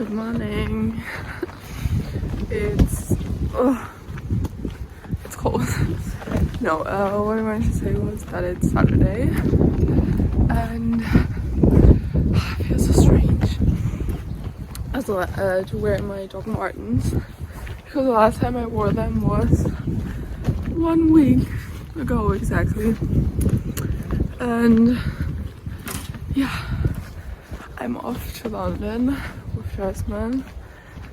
Good morning. It's cold. No, what I wanted to say was that it's Saturday and I feel so strange. Also, to wear my Doc Martens because the last time I wore them was 1 week ago exactly, and yeah, I'm off to London with Jasmine.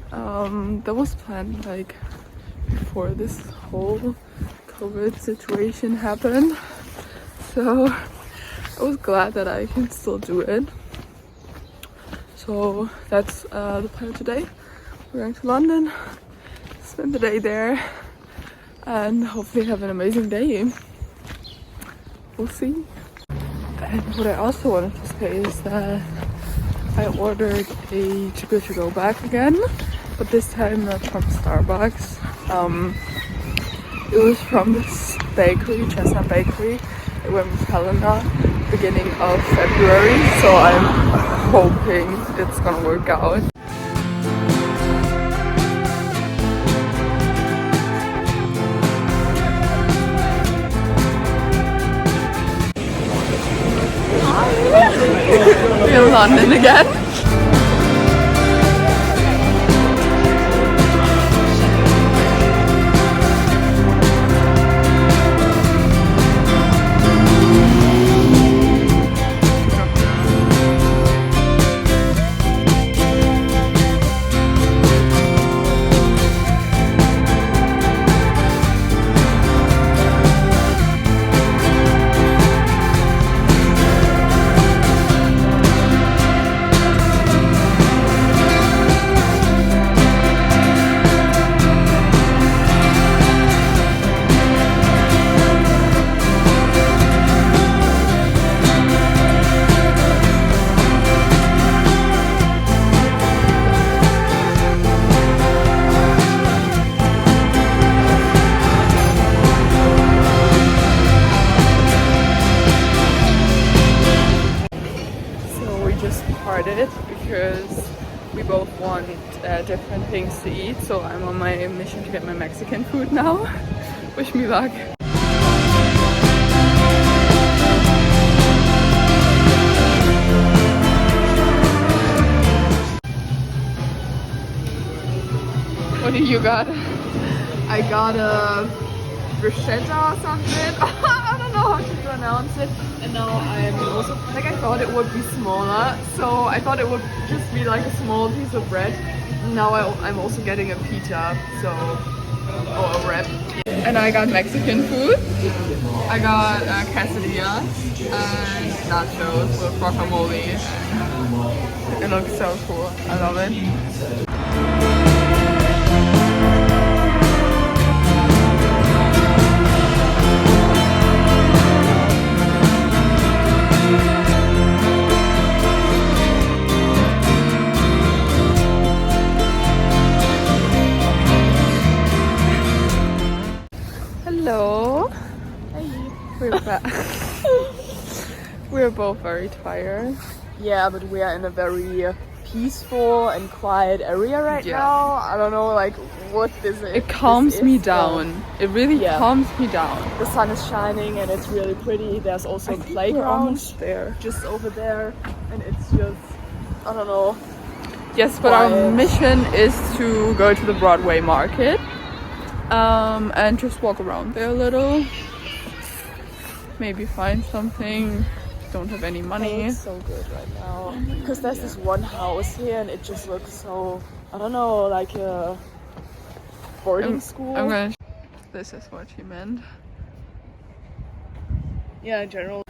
That was planned like before this whole COVID situation happened, so I was glad that I can still do it. So that's the plan today. We're going to London, spend the day there, and hopefully have an amazing day. We'll see. And what I also wanted to say is that I ordered a Too Good To Go bag again, but this time not from Starbucks. It was from this bakery, Chestnut Bakery. It went with Helena beginning of February, so I'm hoping it's gonna work out. We're in London again. Because we both want different things to eat, so I'm on my mission to get my Mexican food now. Wish me luck. What do you got? I got a bruschetta or something. I don't know how to pronounce it. And now I'm also like, I thought it would be smaller, so I thought it would just be like a small piece of bread. Now I'm also getting a pita, so or a wrap. And I got Mexican food. I got quesadillas and nachos with guacamole. It looks so cool. I love it. Hello. Hey. We're back. We're both very tired. Yeah, but we are in a very peaceful and quiet area right now. I don't know like what this is. It calms me down. It really calms me down. The sun is shining and it's really pretty. There's also a playground there, just over there, and it's just, I don't know. Yes, but our mission is to go to the Broadway market. And just walk around there a little, maybe find something. Don't have any money. It's so good right now because there's this one house here and it just looks so, I don't know, like a boarding school. This is what she meant. In general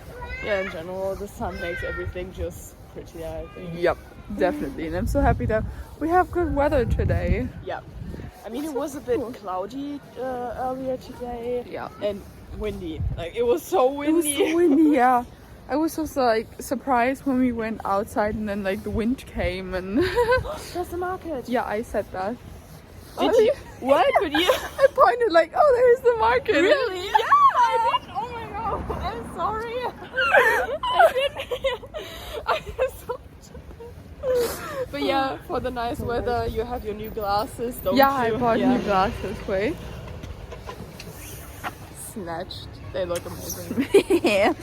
the sun makes everything just prettier, I think. Yep, definitely. And I'm so happy that we have good weather today. Yep. I mean, it was a bit cloudy earlier today. Yeah. And windy. Like, it was so windy. It was so windy, yeah. I was also like surprised when we went outside and then like the wind came and there's the market. Yeah, I said that. Did you? What? But you? I pointed like, oh, there's the market. Really? Yeah, I didn't. Oh my god, I'm sorry. I didn't. I was so. But yeah, for the nice weather. You have your new glasses, don't you? Yeah, I bought new glasses. Wait. Snatched. They look amazing. Yeah.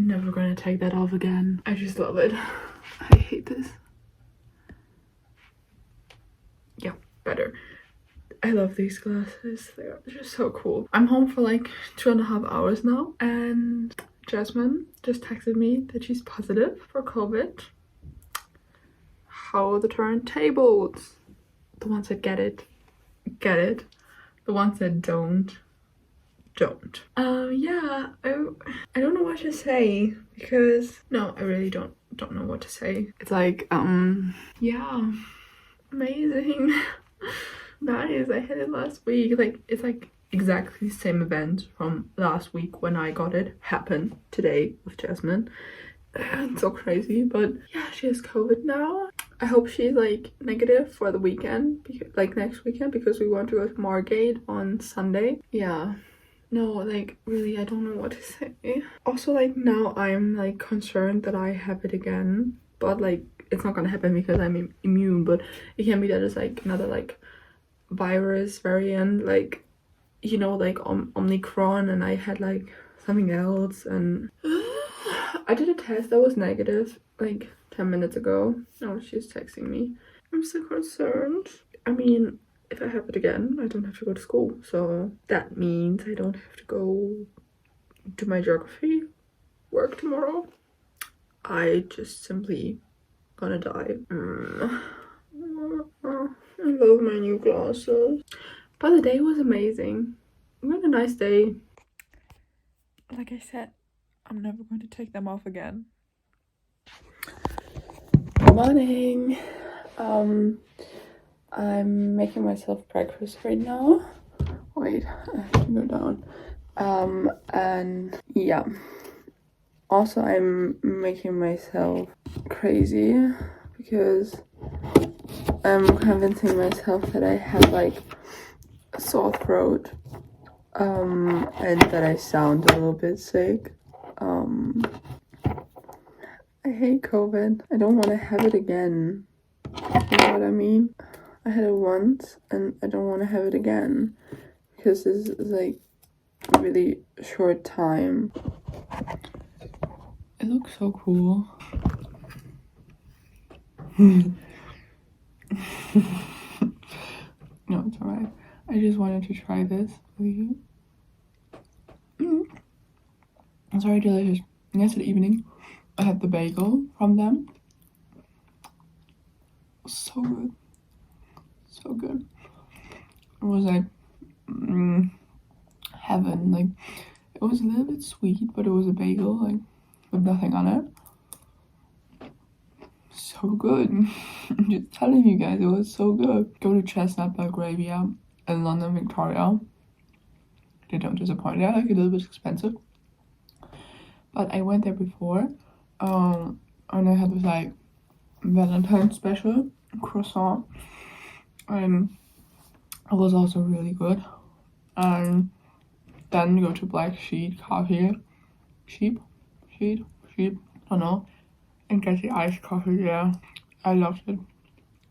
Never gonna take that off again. I just love it. I hate this. Yeah, better. I love these glasses. They're just so cool. I'm home for like 2.5 hours now, and Jasmine just texted me that she's positive for COVID. How are the turntables? The ones that get it, get it. The ones that don't. Yeah, I don't know what to say, because no, I really don't know what to say. It's like yeah, amazing. Nice. I had it last week. Like, it's like exactly the same event from last week when I got it happened today with Jasmine. It's so crazy, but yeah, she has COVID now. I hope she's like negative for the weekend, like next weekend, because we want to go to Margate on Sunday. Yeah. No, like, really, I don't know what to say. Also, like, now I'm like concerned that I have it again, but like, it's not gonna happen because I'm immune, but it can be that it's like another like virus variant, like, you know, like Omicron, and I had like something else, and I did a test that was negative like 10 minutes ago. Now she's texting me. I'm so concerned. I mean, if I have it again, I don't have to go to school, so that means I don't have to go do my geography work tomorrow. I just simply gonna die. I love my new glasses. But the day was amazing. We had a nice day. Like I said, I'm never going to take them off again. Good morning. I'm making myself breakfast right now. Wait, I have to go down. And yeah. Also, I'm making myself crazy because I'm convincing myself that I have like a sore throat, and that I sound a little bit sick. I hate COVID. I don't want to have it again. You know what I mean? I had it once and I don't want to have it again, because this is like a really short time. It looks so cool. No, it's alright. I just wanted to try this with you. It's very delicious. Yesterday evening, I had the bagel from them. So good. So good. It was like heaven. Like, it was a little bit sweet, but it was a bagel, like, with nothing on it. So good. I'm just telling you guys, it was so good. Go to Chestnut Belgravia in London, Victoria. They don't disappoint. They're like a little bit expensive, but I went there before, and I had this like Valentine's special croissant, and it was also really good. And then go to Black Sheep Coffee, Sheep, I don't know, and get the iced coffee there. I loved it.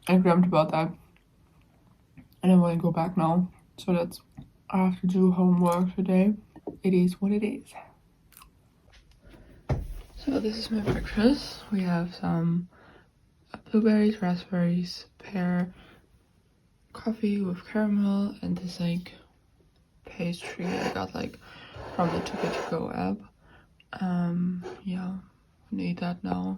I dreamt about that, and I want to go back now. So that's I have to do homework today. It is what it is. So this is my breakfast. We have some blueberries, raspberries, pear, coffee with caramel, and this like pastry I got like from the Too Good To Go app. Yeah, I need that now.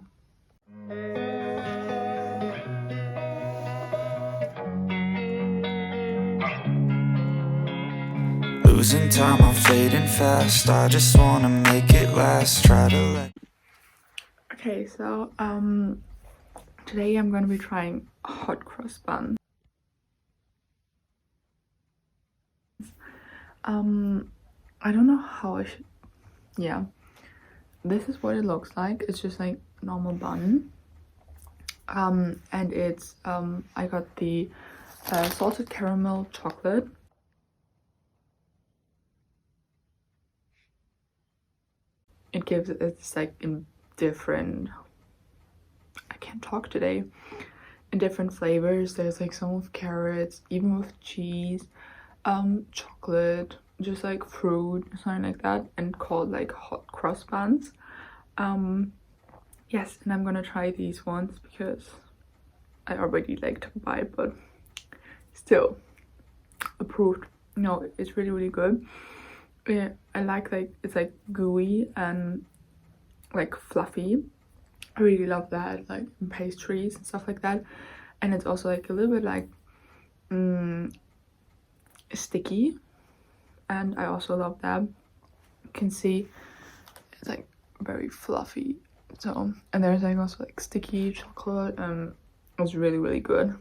Losing time, I'm fading fast. I just wanna make it last. Try to let. Okay, so today I'm gonna be trying hot cross bun. I don't know how I should. Yeah, this is what it looks like. It's just like normal bun. And it's I got the salted caramel chocolate. It gives it's like in different. I can't talk today. In different flavors. There's like some with carrots, even with cheese, chocolate, just like fruit, something like that, and called like hot cross buns. Yes, and I'm gonna try these ones because I already like to buy, but still approved. No, it's really good. Yeah, I like it's like gooey and like fluffy. I really love that, like in pastries and stuff like that. And it's also like a little bit like sticky, and I also love that. You can see it's like very fluffy. So, and there's like also like sticky chocolate, and it's really good.